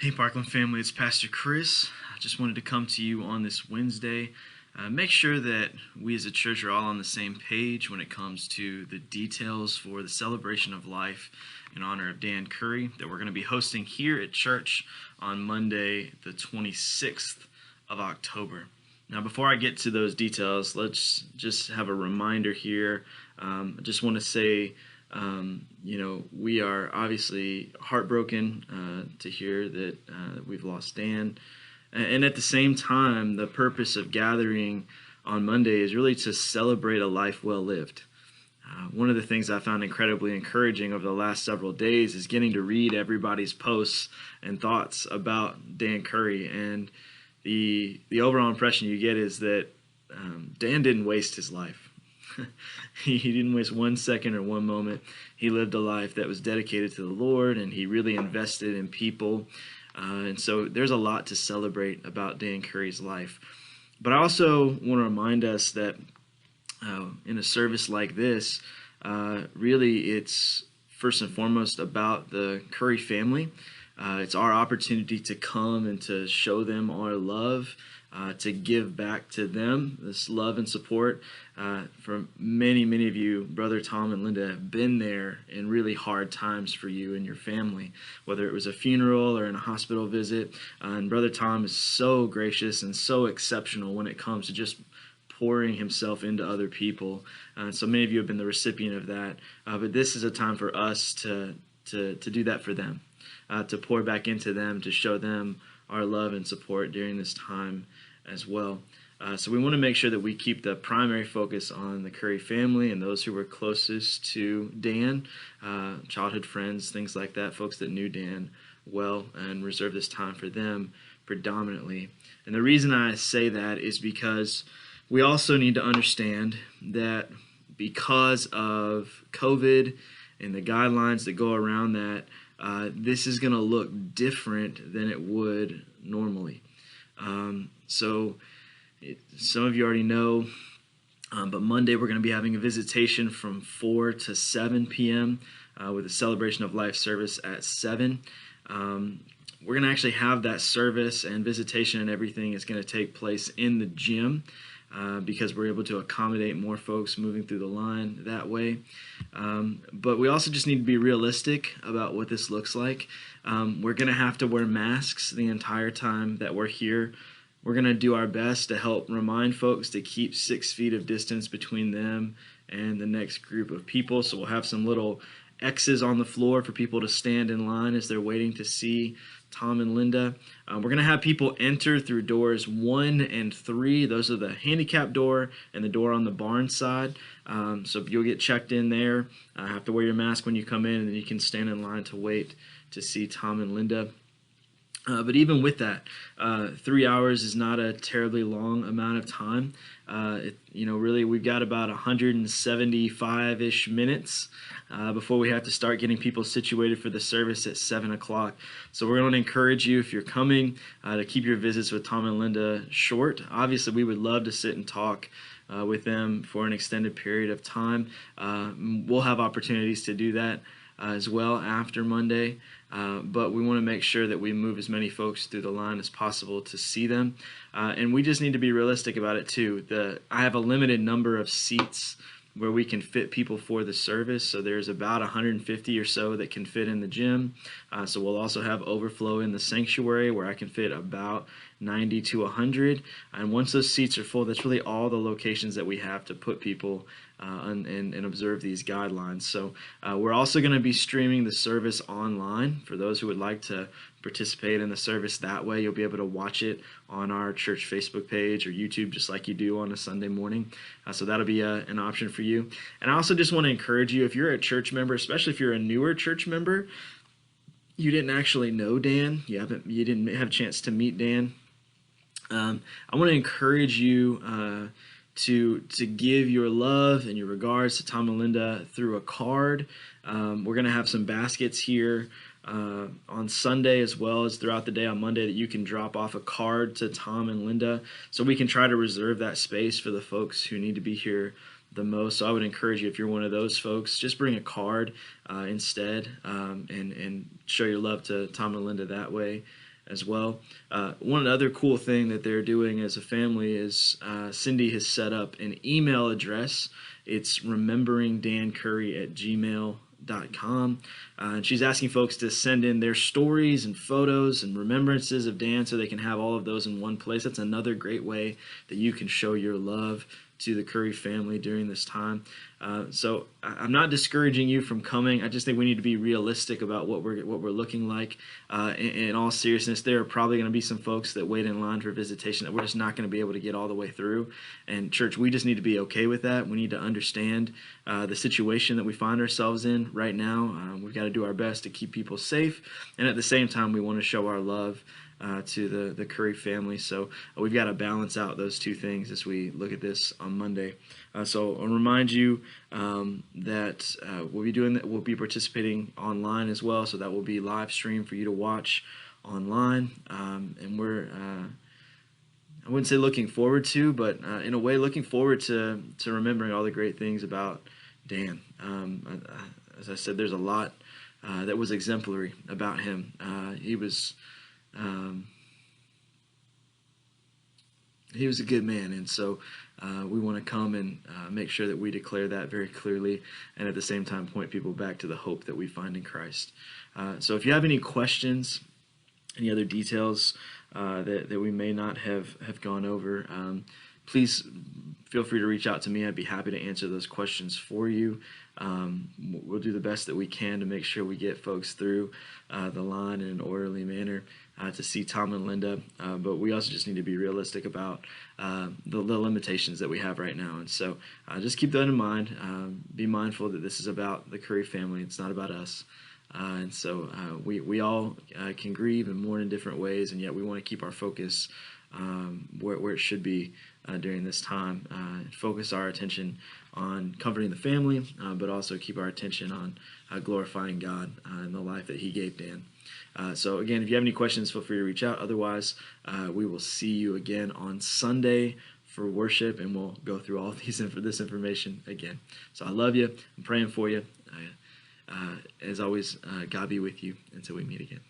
Hey, Parkland family, it's Pastor Chris. I just wanted to come to you on this Wednesday. Make sure that we as a church are all on the same page when it comes to the details for the celebration of life in honor of Dan Curry that we're going to be hosting here at church on Monday, the 26th of October. Now, before I get to those details, let's just have a reminder here. I just want to say we are obviously heartbroken to hear that we've lost Dan. And at the same time, the purpose of gathering on Monday is really to celebrate a life well lived. One of the things I found incredibly encouraging over the last several days is getting to read everybody's posts and thoughts about Dan Curry. And the overall impression you get is that Dan didn't waste his life. He didn't waste 1 second or one moment. He lived a life that was dedicated to the Lord, and he really invested in people. And so there's a lot to celebrate about Dan Curry's life. But I also want to remind us that in a service like this, really it's first and foremost about the Curry family. It's our opportunity to come and to show them our love, to give back to them this love and support. For many of you, Brother Tom and Linda have been there in really hard times for you and your family, whether it was a funeral or in a hospital visit. And Brother Tom is so gracious and so exceptional when it comes to just pouring himself into other people. So many of you have been the recipient of that. But this is a time for us to do that for them, to pour back into them, to show them our love and support during this time as well. So we want to make sure that we keep the primary focus on the Curry family and those who were closest to Dan, childhood friends, things like that, folks that knew Dan well, and reserve this time for them predominantly. And the reason I say that is because we also need to understand that because of COVID and the guidelines that go around that, this is going to look different than it would normally. Some of you already know, but Monday we're going to be having a visitation from 4 to 7 p.m. With a celebration of life service at 7. We're going to actually have that service, and visitation and everything is going to take place in the gym. Because we're able to accommodate more folks moving through the line that way. But we also just need to be realistic about what this looks like. We're going to have to wear masks the entire time that we're here. We're going to do our best to help remind folks to keep 6 feet of distance between them and the next group of people. So we'll have some little X's on the floor for people to stand in line as they're waiting to see Tom and Linda. We're going to have people enter through doors 1 and 3. Those are the handicap door and the door on the barn side. So you'll get checked in there. Have to wear your mask when you come in, and then you can stand in line to wait to see Tom and Linda. But even with that, 3 hours is not a terribly long amount of time. Really, we've got about 175-ish minutes before we have to start getting people situated for the service at 7 o'clock. So we're going to encourage you, if you're coming, to keep your visits with Tom and Linda short. Obviously, we would love to sit and talk with them for an extended period of time. We'll have opportunities to do that as well after Monday. But we want to make sure that we move as many folks through the line as possible to see them. And we just need to be realistic about it too. I have a limited number of seats where we can fit people for the service. So there's about 150 or so that can fit in the gym. So we'll also have overflow in the sanctuary where I can fit about 90 to 100. And once those seats are full, that's really all the locations that we have to put people and observe these guidelines. So we're also going to be streaming the service online for those who would like to participate in the service that way. You'll be able to watch it on our church Facebook page or YouTube, just like you do on a Sunday morning. So that'll be an option for you. And I also just want to encourage you, if you're a church member, especially if you're a newer church member, you didn't actually know Dan, you didn't have a chance to meet Dan, I want to encourage you to give your love and your regards to Tom and Linda through a card. We're going to have some baskets here on Sunday as well as throughout the day on Monday that you can drop off a card to Tom and Linda, so we can try to reserve that space for the folks who need to be here the most. So I would encourage you, if you're one of those folks, just bring a card instead, and show your love to Tom and Linda that way as well. One other cool thing that they're doing as a family is Cindy has set up an email address. It's rememberingdancurry@gmail.com. And she's asking folks to send in their stories and photos and remembrances of Dan so they can have all of those in one place. That's another great way that you can show your love to the Curry family during this time. So I'm not discouraging you from coming. I just think we need to be realistic about what we're looking like. In all seriousness, there are probably going to be some folks that wait in line for visitation that we're just not going to be able to get all the way through. And church, we just need to be okay with that. We need to understand the situation that we find ourselves in right now. We've got to do our best to keep people safe, and at the same time, we want to show our love to the Curry family. So we've got to balance out those two things as we look at this on Monday. So I'll remind you that we'll be participating online as well. So that will be live stream for you to watch online. And we're I wouldn't say looking forward to, but in a way looking forward to remembering all the great things about Dan. As I said, there's a lot that was exemplary about him. He was a good man, and so we want to come and make sure that we declare that very clearly, and at the same time point people back to the hope that we find in Christ. So if you have any questions, any other details that we may not have gone over, please feel free to reach out to me. I'd be happy to answer those questions for you. We'll do the best that we can to make sure we get folks through the line in an orderly manner to see Tom and Linda, but we also just need to be realistic about the limitations that we have right now. And so just keep that in mind. Be mindful that this is about the Curry family. It's not about us. And so we all can grieve and mourn in different ways, and yet we want to keep our focus where it should be during this time. Focus our attention on comforting the family, but also keep our attention on glorifying God in the life that He gave Dan. So again, if you have any questions, feel free to reach out. Otherwise, we will see you again on Sunday for worship, and we'll go through all this information again. So I love you. I'm praying for you. As always, God be with you until we meet again.